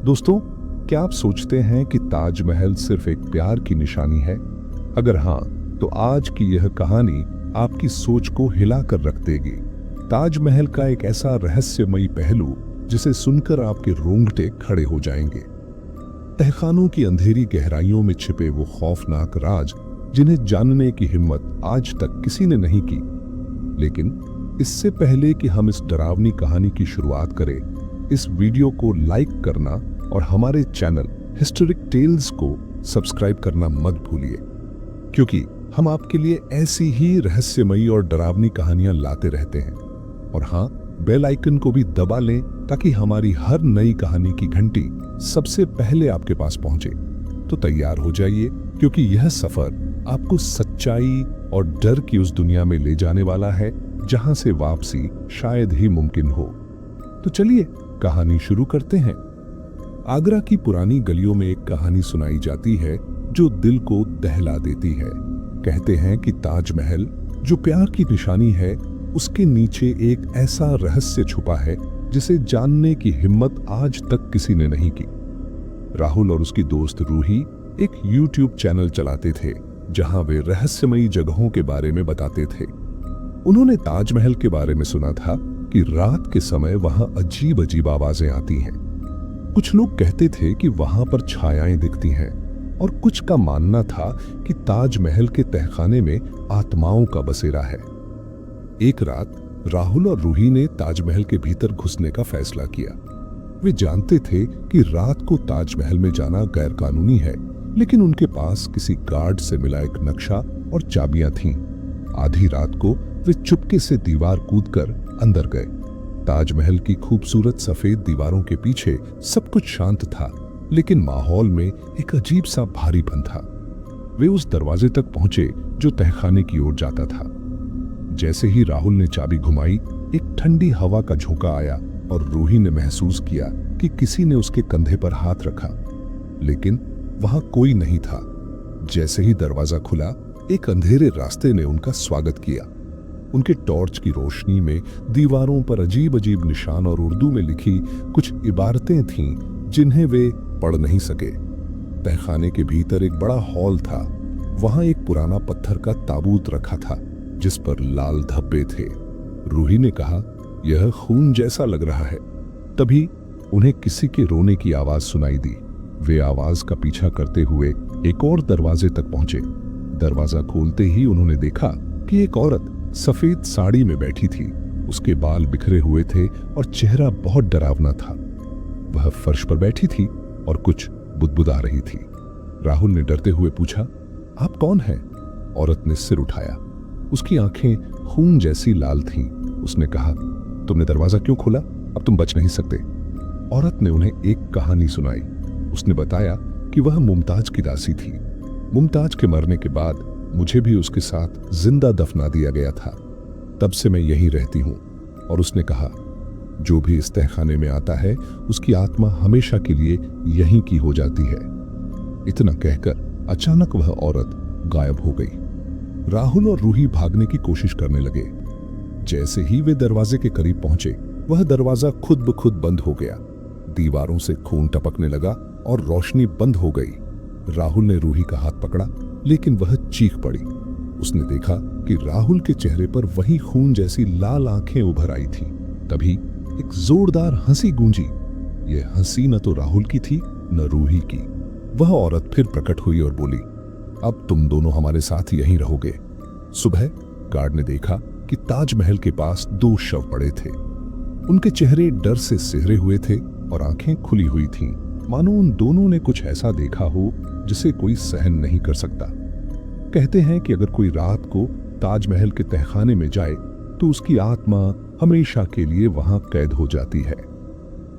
दोस्तों, क्या आप सोचते हैं कि ताजमहल सिर्फ एक प्यार की निशानी है? अगर हाँ, तो आज की यह कहानी आपकी सोच को हिला कर रख देगी। ताजमहल का एक ऐसा रहस्यमयी पहलू जिसे सुनकर आपके रोंगटे खड़े हो जाएंगे। तहखानों की अंधेरी गहराइयों में छिपे वो खौफनाक राज जिन्हें जानने की हिम्मत आज तक किसी ने नहीं की। लेकिन इससे पहले कि हम इस डरावनी कहानी की शुरुआत करें, इस वीडियो को लाइक करना और हमारे चैनल हिस्टोरिक टेल्स को सब्सक्राइब करना मत भूलिए, क्योंकि हम आपके लिए ऐसी ही रहस्यमयी और डरावनी कहानियां लाते रहते हैं। और हाँ, बेल आइकन को भी दबा लें ताकि हमारी हर नई कहानी की घंटी सबसे पहले आपके पास पहुंचे। तो तैयार हो जाइए, क्योंकि यह सफर आपको सच्चाई और डर की उस दुनिया में ले जाने वाला है जहां से वापसी शायद ही मुमकिन हो। तो चलिए कहानी शुरू करते हैं। आगरा की पुरानी गलियों में एक कहानी सुनाई जाती है जो दिल को दहला देती है। कहते हैं कि ताजमहल, जो प्यार की निशानी है, उसके नीचे एक ऐसा रहस्य छुपा है जिसे जानने की हिम्मत आज तक किसी ने नहीं की। राहुल और उसकी दोस्त रूही एक YouTube चैनल चलाते थे जहां वे रहस्यमयी जगहों के बारे में बताते थे। उन्होंने ताजमहल के बारे में सुना था कि रात के समय वहां अजीब अजीब आवाजें आती हैं। कुछ लोग कहते थे कि वहां पर छायाएं दिखती हैं, और कुछ का मानना था कि ताजमहल के तहखाने में आत्माओं का बसेरा है। एक रात राहुल और रूही ने ताजमहल के भीतर घुसने का फैसला किया। वे जानते थे कि रात को ताजमहल में जाना गैरकानूनी है, लेकिन उनके पास किसी गार्ड से मिला एक नक्शा और चाबियां थीं। आधी रात को वे चुपके से दीवार कूदकर अंदर गए। ताजमहल की खूबसूरत सफेद दीवारों के पीछे सब कुछ शांत था, लेकिन माहौल में एक अजीब सा भारीपन था। वे उस दरवाजे तक पहुंचे जो तहखाने की ओर जाता था। जैसे ही राहुल ने चाबी घुमाई, एक ठंडी हवा का झोंका आया और रूही ने महसूस किया कि किसी ने उसके कंधे पर हाथ रखा, लेकिन वहां कोई नहीं था। जैसे ही दरवाजा खुला, एक अंधेरे रास्ते ने उनका स्वागत किया। उनके टॉर्च की रोशनी में दीवारों पर अजीब अजीब निशान और उर्दू में लिखी कुछ इबारतें थीं जिन्हें वे पढ़ नहीं सके। तहखाने के भीतर एक बड़ा हॉल था। वहां एक पुराना पत्थर का ताबूत रखा था जिस पर लाल धब्बे थे। रूही ने कहा, यह खून जैसा लग रहा है। तभी उन्हें किसी के रोने की आवाज सुनाई दी। वे आवाज का पीछा करते हुए एक और दरवाजे तक पहुंचे। दरवाजा खोलते ही उन्होंने देखा कि एक औरत सफेद साड़ी में बैठी थी। उसके बाल बिखरे हुए थे और चेहरा बहुत डरावना था। वह फर्श पर बैठी थी और कुछ बुदबुदा रही थी। राहुल ने डरते हुए पूछा, आप कौन हैं? औरत ने सिर उठाया। उसकी आंखें खून जैसी लाल थीं। उसने कहा, तुमने दरवाजा क्यों खोला? अब तुम बच नहीं सकते। औरत ने उन्हें एक कहानी सुनाई। उसने बताया कि वह मुमताज की दासी थी। मुमताज के मरने के बाद मुझे भी उसके साथ जिंदा दफना दिया गया था। तब से मैं यहीं रहती हूँ। और उसने कहा, जो भी इस तहखाने में आता है उसकी आत्मा हमेशा के लिए यहीं की हो जाती है। इतना कहकर अचानक वह औरत गायब हो गई। राहुल और रूही भागने की कोशिश करने लगे। जैसे ही वे दरवाजे के करीब पहुंचे, वह दरवाजा खुद ब खुद बंद हो गया। दीवारों से खून टपकने लगा और रोशनी बंद हो गई। राहुल ने रूही का हाथ पकड़ा, लेकिन वह चीख पड़ी। उसने देखा कि राहुल के चेहरे पर वही खून जैसी लाल आंखें उभर आई थी। तभी एक जोरदार हंसी गूंजी। यह हंसी न तो राहुल की थी न रूही की। वह औरत फिर प्रकट हुई और बोली, अब तुम दोनों हमारे साथ यहीं रहोगे। सुबह गार्ड ने देखा कि ताजमहल के पास 2 शव पड़े थे। उनके चेहरे डर से सिहरे हुए थे और आंखें खुली हुई थीं, मानो उन दोनों ने कुछ ऐसा देखा हो जिसे कोई सहन नहीं कर सकता। कहते हैं कि अगर कोई रात को ताजमहल के तहखाने में जाए तो उसकी आत्मा हमेशा के लिए वहां कैद हो जाती है।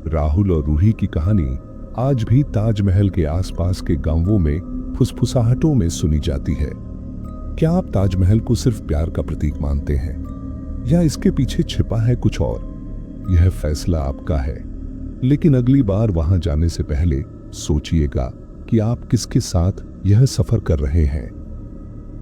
राहुल और रूही की कहानी आज भी ताजमहल के आसपास के गांवों में फुसफुसाहटों में सुनी जाती है। क्या आप ताजमहल को सिर्फ प्यार का प्रतीक मानते हैं, या इसके पीछे छिपा है कुछ और? यह फैसला आपका है, लेकिन अगली बार वहां जाने से पहले सोचिएगा कि आप किसके साथ यह सफर कर रहे हैं।